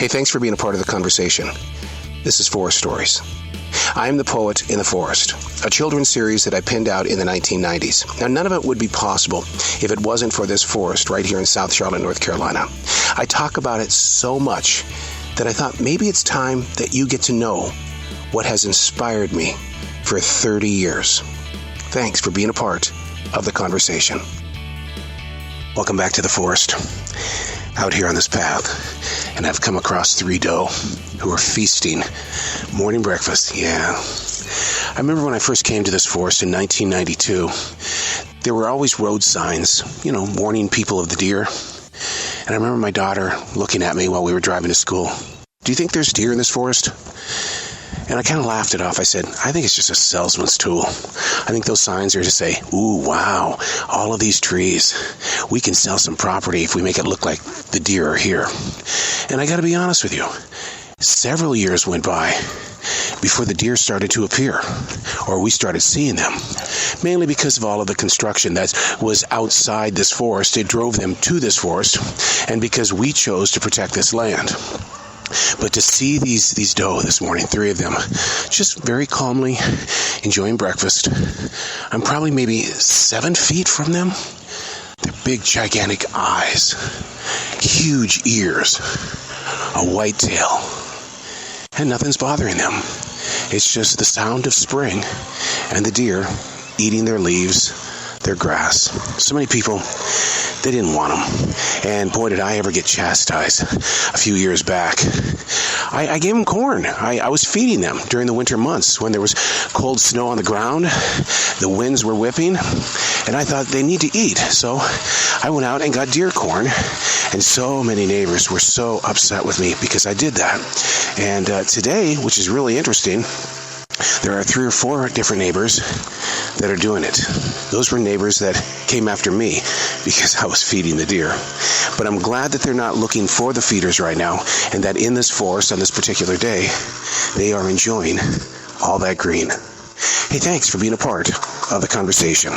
Hey, thanks for being a part of the conversation. This is Forest Stories. I am the Poet in the Forest, a children's series that I penned out in the 1990s. Now, none of it would be possible if it wasn't for this forest right here in South Charlotte, North Carolina. I talk about it so much that I thought maybe it's time that you get to know what has inspired me for 30 years. Thanks for being a part of the conversation. Welcome back to the forest. Out here on this path, and I've come across 3 doe who are feasting morning breakfast. Yeah. I remember when I first came to this forest in 1992, there were always road signs, warning people of the deer. And I remember my daughter looking at me while we were driving to school. Do you think there's deer in this forest? And I kind of laughed it off. I said, I think it's just a salesman's tool. I think those signs are to say, ooh, wow, all of these trees. We can sell some property if we make it look like the deer are here. And I got to be honest with you. Several years went by before the deer started to appear, or we started seeing them, mainly because of all of the construction that was outside this forest. It drove them to this forest, and because we chose to protect this land. But to see these doe this morning, 3 of them, just very calmly enjoying breakfast. I'm probably maybe 7 feet from them. Their big, gigantic eyes, huge ears, a white tail, and nothing's bothering them. It's just the sound of spring and the deer eating their leaves, their grass. So many people, they didn't want them. And boy, did I ever get chastised a few years back. I gave them corn. I was feeding them during the winter months when there was cold snow on the ground. The winds were whipping. And I thought they need to eat. So I went out and got deer corn. And so many neighbors were so upset with me because I did that. And today, which is really interesting, there are 3 or 4 different neighbors that are doing it. Those were neighbors that came after me because I was feeding the deer. But I'm glad that they're not looking for the feeders right now, and that in this forest on this particular day, they are enjoying all that green. Hey, thanks for being a part of the conversation.